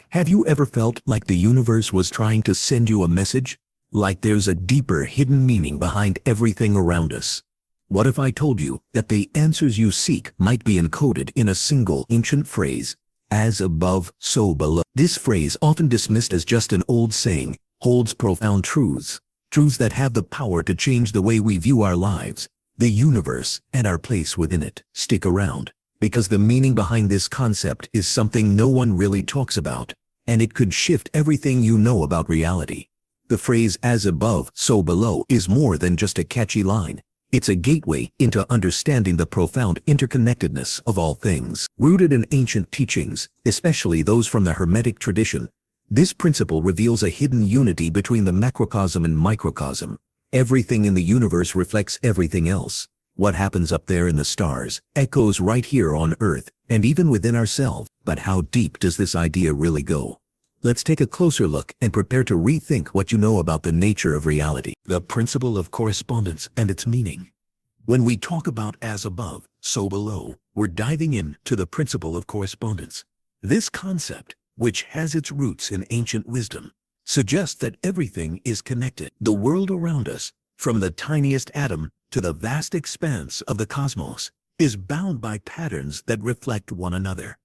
Have you ever felt like the universe was trying to send you a message? Like there's a deeper hidden meaning behind everything around us? What if I told you that the answers you seek might be encoded in a single ancient phrase, as above, so below? This phrase, often dismissed as just an old saying, holds profound truths that have the power to change the way we view our lives, the universe, and our place within it. Stick around, because the meaning behind this concept is something no one really talks about, and it could shift everything you know about reality. The phrase "as above, so below" is more than just a catchy line. It's a gateway into understanding the profound interconnectedness of all things. Rooted in ancient teachings, especially those from the Hermetic tradition, this principle reveals a hidden unity between the macrocosm and microcosm. Everything in the universe reflects everything else. What happens up there in the stars echoes right here on Earth, and even within ourselves. But how deep does this idea really go? Let's take a closer look and prepare to rethink what you know about the nature of reality. The principle of correspondence and its meaning. When we talk about as above, so below, we're diving into the principle of correspondence. This concept, which has its roots in ancient wisdom, suggests that everything is connected. The world around us, from the tiniest atom to the vast expanse of the cosmos, is bound by patterns that reflect one another.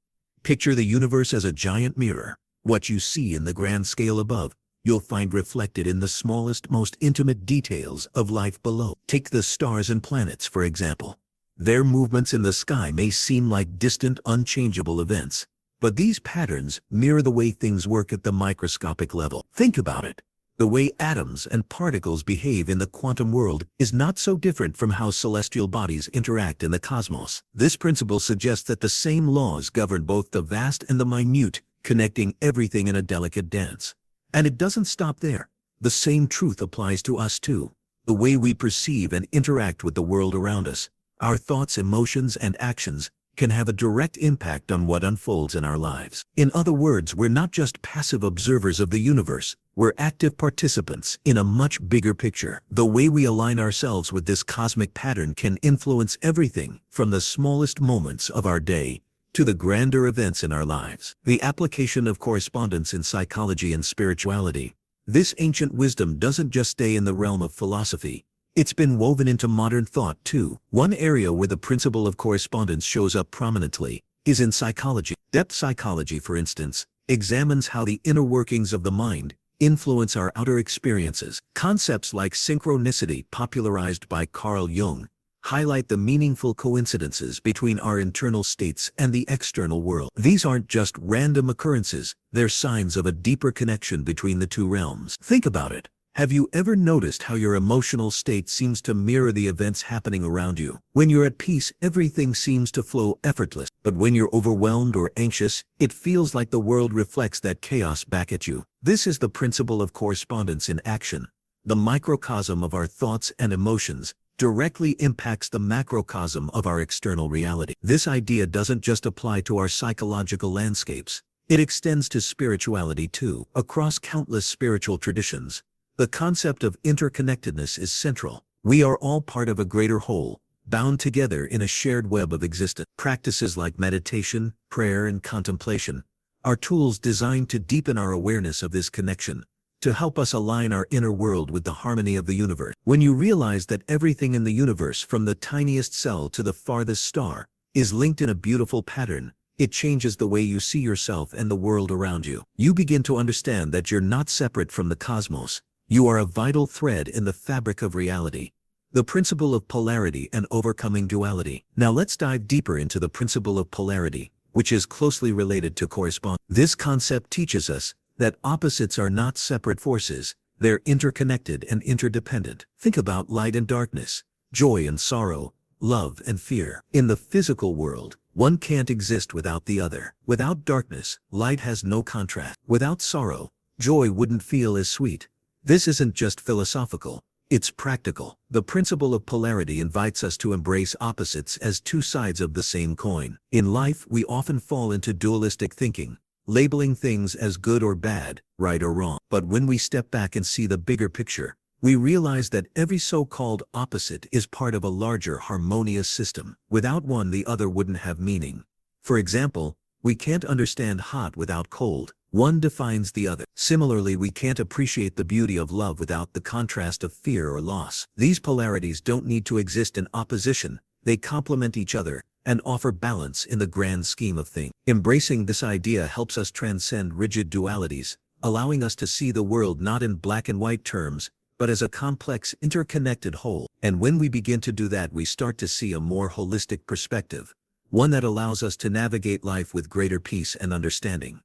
Picture the universe as a giant mirror. What you see in the grand scale above, you'll find reflected in the smallest, most intimate details of life below. Take the stars and planets, for example. Their movements in the sky may seem like distant, unchangeable events, but these patterns mirror the way things work at the microscopic level. Think about it. The way atoms and particles behave in the quantum world is not so different from how celestial bodies interact in the cosmos. This principle suggests that the same laws govern both the vast and the minute, connecting everything in a delicate dance. And it doesn't stop there. The same truth applies to us too. The way we perceive and interact with the world around us, our thoughts, emotions, and actions, can have a direct impact on what unfolds in our lives. In other words, we're not just passive observers of the universe, we're active participants in a much bigger picture. The way we align ourselves with this cosmic pattern can influence everything from the smallest moments of our day to the grander events in our lives. The application of correspondence in psychology and spirituality. This ancient wisdom doesn't just stay in the realm of philosophy. It's been woven into modern thought too. One area where the principle of correspondence shows up prominently is in psychology. Depth psychology, for instance, examines how the inner workings of the mind influence our outer experiences. Concepts like synchronicity, popularized by Carl Jung, highlight the meaningful coincidences between our internal states and the external world. These aren't just random occurrences, they're signs of a deeper connection between the two realms. Think about it. Have you ever noticed how your emotional state seems to mirror the events happening around you? When you're at peace, everything seems to flow effortless. But when you're overwhelmed or anxious, it feels like the world reflects that chaos back at you. This is the principle of correspondence in action. The microcosm of our thoughts and emotions directly impacts the macrocosm of our external reality. This idea doesn't just apply to our psychological landscapes. It extends to spirituality too. Across countless spiritual traditions, the concept of interconnectedness is central. We are all part of a greater whole, bound together in a shared web of existence. Practices like meditation, prayer, and contemplation are tools designed to deepen our awareness of this connection, to help us align our inner world with the harmony of the universe. When you realize that everything in the universe, from the tiniest cell to the farthest star, is linked in a beautiful pattern, it changes the way you see yourself and the world around you. You begin to understand that you're not separate from the cosmos. You are a vital thread in the fabric of reality. The principle of polarity and overcoming duality. Now let's dive deeper into the principle of polarity, which is closely related to correspondence. This concept teaches us that opposites are not separate forces, they're interconnected and interdependent. Think about light and darkness, joy and sorrow, love and fear. In the physical world, one can't exist without the other. Without darkness, light has no contrast. Without sorrow, joy wouldn't feel as sweet. This isn't just philosophical, it's practical. The principle of polarity invites us to embrace opposites as two sides of the same coin. In life, we often fall into dualistic thinking, labeling things as good or bad, right or wrong. But when we step back and see the bigger picture, we realize that every so-called opposite is part of a larger harmonious system. Without one, the other wouldn't have meaning. For example, we can't understand hot without cold, One defines the other. Similarly, we can't appreciate the beauty of love without the contrast of fear or loss. These polarities don't need to exist in opposition, they complement each other and offer balance in the grand scheme of things. Embracing this idea helps us transcend rigid dualities, allowing us to see the world not in black and white terms, but as a complex, interconnected whole. And when we begin to do that, we start to see a more holistic perspective, one that allows us to navigate life with greater peace and understanding.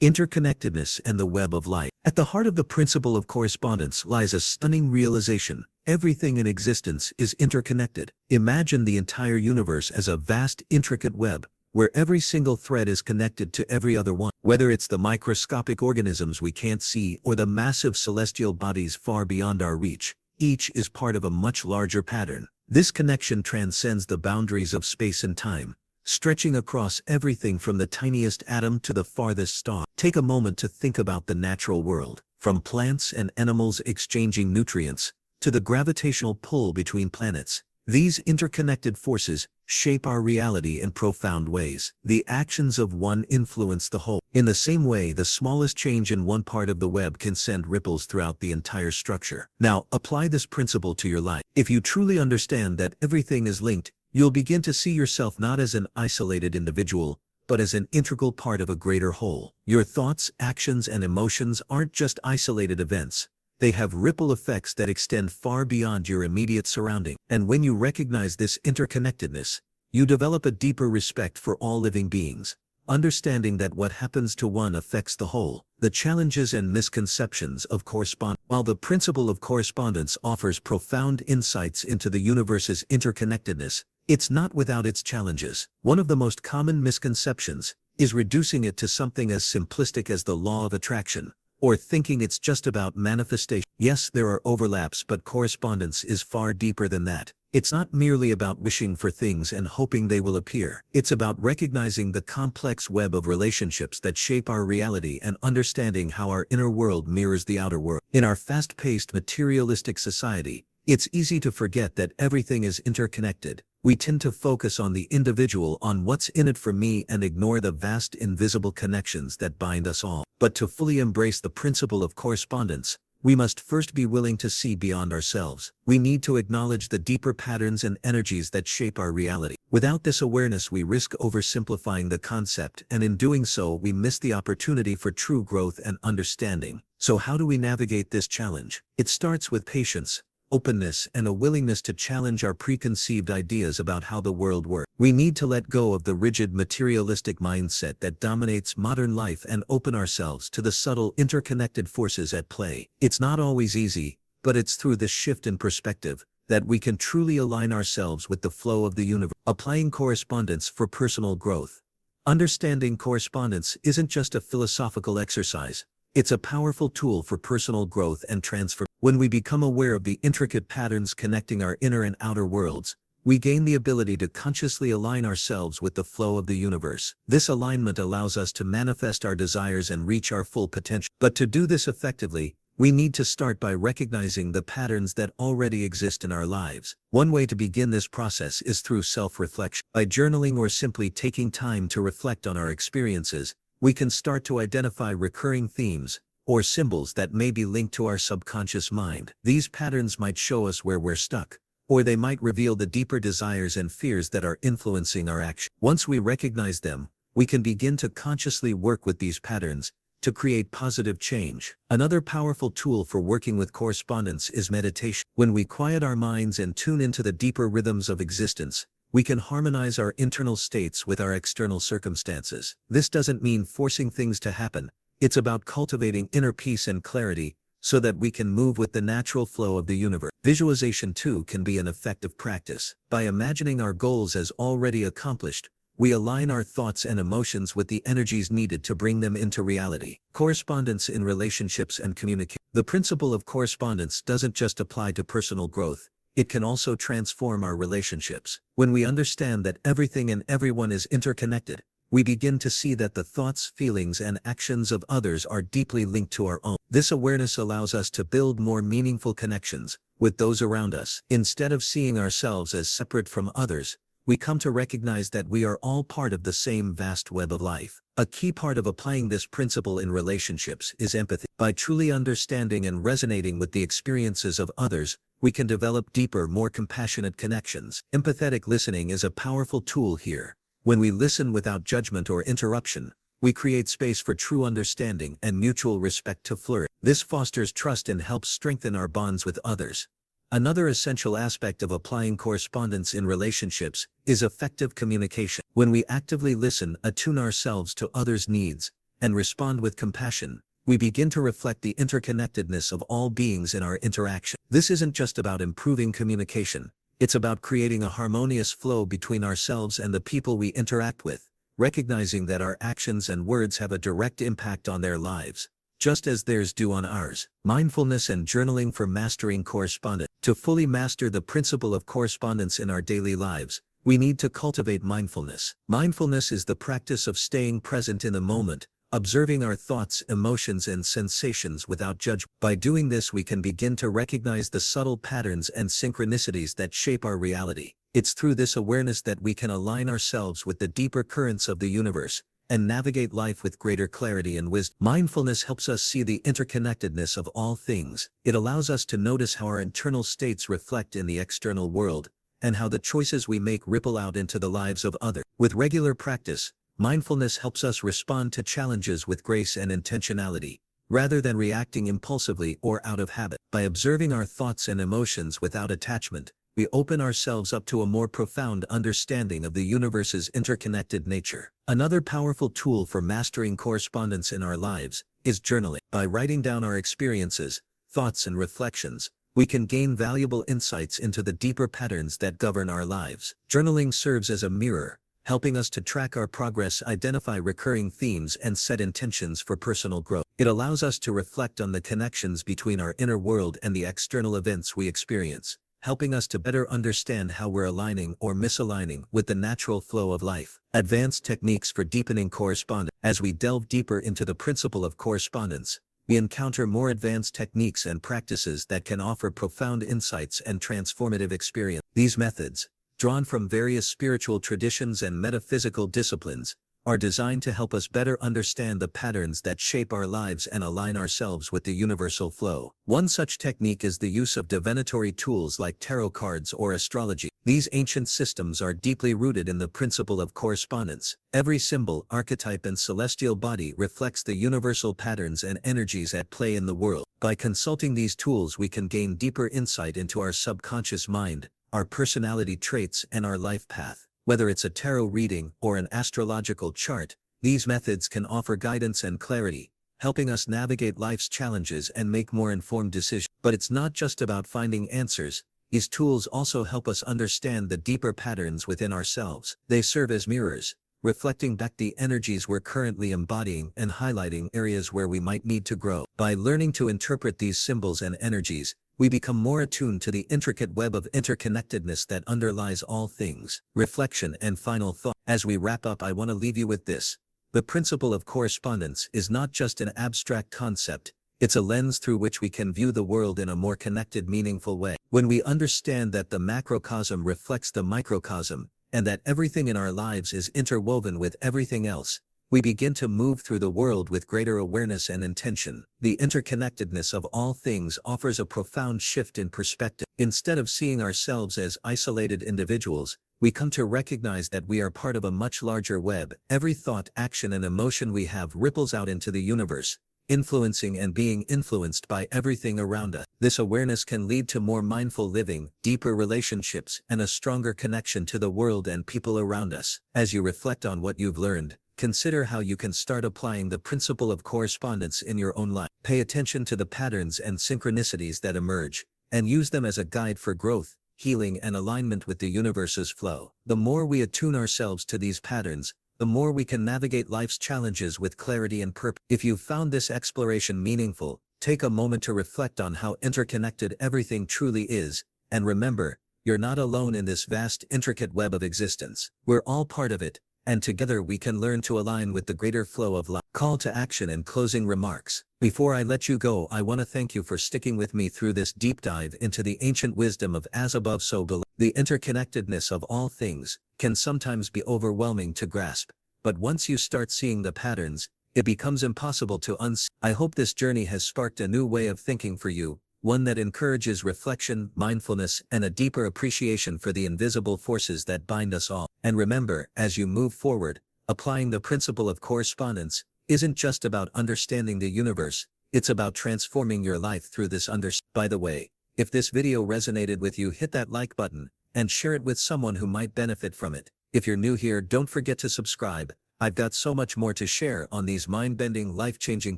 Interconnectedness and the web of life. At the heart of the principle of correspondence lies a stunning realization: everything in existence is interconnected. Imagine the entire universe as a vast, intricate web, where every single thread is connected to every other one. Whether it's the microscopic organisms we can't see or the massive celestial bodies far beyond our reach, each is part of a much larger pattern. This connection transcends the boundaries of space and time, stretching across everything from the tiniest atom to the farthest star. Take a moment to think about the natural world, from plants and animals exchanging nutrients, to the gravitational pull between planets. These interconnected forces shape our reality in profound ways. The actions of one influence the whole. In the same way, the smallest change in one part of the web can send ripples throughout the entire structure. Now, apply this principle to your life. If you truly understand that everything is linked, you'll begin to see yourself not as an isolated individual, but as an integral part of a greater whole. Your thoughts, actions, and emotions aren't just isolated events. They have ripple effects that extend far beyond your immediate surrounding. And when you recognize this interconnectedness, you develop a deeper respect for all living beings, understanding that what happens to one affects the whole. The challenges and misconceptions of correspondence. While the principle of correspondence offers profound insights into the universe's interconnectedness, it's not without its challenges. One of the most common misconceptions is reducing it to something as simplistic as the law of attraction, or thinking it's just about manifestation. Yes, there are overlaps, but correspondence is far deeper than that. It's not merely about wishing for things and hoping they will appear. It's about recognizing the complex web of relationships that shape our reality and understanding how our inner world mirrors the outer world. In our fast-paced, materialistic society, it's easy to forget that everything is interconnected. We tend to focus on the individual, on what's in it for me, and ignore the vast invisible connections that bind us all. But to fully embrace the principle of correspondence, we must first be willing to see beyond ourselves. We need to acknowledge the deeper patterns and energies that shape our reality. Without this awareness, we risk oversimplifying the concept, and in doing so, we miss the opportunity for true growth and understanding. So how do we navigate this challenge? It starts with patience, openness, and a willingness to challenge our preconceived ideas about how the world works. We need to let go of the rigid materialistic mindset that dominates modern life and open ourselves to the subtle interconnected forces at play. It's not always easy, but it's through this shift in perspective that we can truly align ourselves with the flow of the universe. Applying correspondence for personal growth. Understanding correspondence isn't just a philosophical exercise. It's a powerful tool for personal growth and transformation. When we become aware of the intricate patterns connecting our inner and outer worlds, we gain the ability to consciously align ourselves with the flow of the universe. This alignment allows us to manifest our desires and reach our full potential. But to do this effectively, we need to start by recognizing the patterns that already exist in our lives. One way to begin this process is through self-reflection. By journaling or simply taking time to reflect on our experiences, we can start to identify recurring themes or symbols that may be linked to our subconscious mind. These patterns might show us where we're stuck, or they might reveal the deeper desires and fears that are influencing our action. Once we recognize them, we can begin to consciously work with these patterns to create positive change. Another powerful tool for working with correspondence is meditation. When we quiet our minds and tune into the deeper rhythms of existence, we can harmonize our internal states with our external circumstances. This doesn't mean forcing things to happen. It's about cultivating inner peace and clarity so that we can move with the natural flow of the universe. Visualization too can be an effective practice. By imagining our goals as already accomplished, we align our thoughts and emotions with the energies needed to bring them into reality. Correspondence in relationships and communication. The principle of correspondence doesn't just apply to personal growth. It can also transform our relationships. When we understand that everything and everyone is interconnected, we begin to see that the thoughts, feelings, and actions of others are deeply linked to our own. This awareness allows us to build more meaningful connections with those around us. Instead of seeing ourselves as separate from others, we come to recognize that we are all part of the same vast web of life. A key part of applying this principle in relationships is empathy. By truly understanding and resonating with the experiences of others, we can develop deeper, more compassionate connections. Empathetic listening is a powerful tool here. When we listen without judgment or interruption, we create space for true understanding and mutual respect to flourish. This fosters trust and helps strengthen our bonds with others. Another essential aspect of applying correspondence in relationships is effective communication. When we actively listen, attune ourselves to others' needs, and respond with compassion, we begin to reflect the interconnectedness of all beings in our interaction. This isn't just about improving communication, it's about creating a harmonious flow between ourselves and the people we interact with, recognizing that our actions and words have a direct impact on their lives, just as theirs do on ours. Mindfulness and journaling for mastering correspondence. To fully master the principle of correspondence in our daily lives, we need to cultivate mindfulness. Mindfulness is the practice of staying present in the moment, observing our thoughts, emotions, and sensations without judgment. By doing this, we can begin to recognize the subtle patterns and synchronicities that shape our reality. It's through this awareness that we can align ourselves with the deeper currents of the universe and navigate life with greater clarity and wisdom. Mindfulness helps us see the interconnectedness of all things. It allows us to notice how our internal states reflect in the external world, and how the choices we make ripple out into the lives of others. With regular practice, mindfulness helps us respond to challenges with grace and intentionality, rather than reacting impulsively or out of habit. By observing our thoughts and emotions without attachment, we open ourselves up to a more profound understanding of the universe's interconnected nature. Another powerful tool for mastering correspondence in our lives is journaling. By writing down our experiences, thoughts, and reflections, we can gain valuable insights into the deeper patterns that govern our lives. Journaling serves as a mirror, helping us to track our progress, identify recurring themes, and set intentions for personal growth. It allows us to reflect on the connections between our inner world and the external events we experience, helping us to better understand how we're aligning or misaligning with the natural flow of life. Advanced techniques for deepening correspondence. As we delve deeper into the principle of correspondence, we encounter more advanced techniques and practices that can offer profound insights and transformative experience. These methods, drawn from various spiritual traditions and metaphysical disciplines, are designed to help us better understand the patterns that shape our lives and align ourselves with the universal flow. One such technique is the use of divinatory tools like tarot cards or astrology. These ancient systems are deeply rooted in the principle of correspondence. Every symbol, archetype, and celestial body reflects the universal patterns and energies at play in the world. By consulting these tools, we can gain deeper insight into our subconscious mind, our personality traits, and our life path. Whether it's a tarot reading or an astrological chart, these methods can offer guidance and clarity, helping us navigate life's challenges and make more informed decisions. But it's not just about finding answers. These tools also help us understand the deeper patterns within ourselves. They serve as mirrors, reflecting back the energies we're currently embodying and highlighting areas where we might need to grow. By learning to interpret these symbols and energies, we become more attuned to the intricate web of interconnectedness that underlies all things. Reflection and final thought. As we wrap up, I want to leave you with this. The principle of correspondence is not just an abstract concept, it's a lens through which we can view the world in a more connected, meaningful way. When we understand that the macrocosm reflects the microcosm, and that everything in our lives is interwoven with everything else, we begin to move through the world with greater awareness and intention. The interconnectedness of all things offers a profound shift in perspective. Instead of seeing ourselves as isolated individuals, we come to recognize that we are part of a much larger web. Every thought, action, and emotion we have ripples out into the universe, influencing and being influenced by everything around us. This awareness can lead to more mindful living, deeper relationships, and a stronger connection to the world and people around us. As you reflect on what you've learned, consider how you can start applying the principle of correspondence in your own life. Pay attention to the patterns and synchronicities that emerge, and use them as a guide for growth, healing, and alignment with the universe's flow. The more we attune ourselves to these patterns, the more we can navigate life's challenges with clarity and purpose. If you've found this exploration meaningful, take a moment to reflect on how interconnected everything truly is, and remember, you're not alone in this vast, intricate web of existence. We're all part of it, and together we can learn to align with the greater flow of life. Call to action and closing remarks. Before I let you go, I want to thank you for sticking with me through this deep dive into the ancient wisdom of as above so below. The interconnectedness of all things can sometimes be overwhelming to grasp, but once you start seeing the patterns, it becomes impossible to unsee. I hope this journey has sparked a new way of thinking for you, one that encourages reflection, mindfulness, and a deeper appreciation for the invisible forces that bind us all. And remember, as you move forward, applying the principle of correspondence isn't just about understanding the universe, it's about transforming your life through this understanding. By the way, if this video resonated with you, hit that like button and share it with someone who might benefit from it. If you're new here, don't forget to subscribe. I've got so much more to share on these mind-bending, life-changing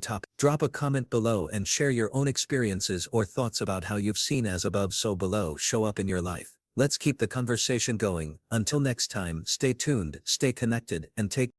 topics. Drop a comment below and share your own experiences or thoughts about how you've seen as above so below show up in your life. Let's keep the conversation going. Until next time, stay tuned, stay connected, and take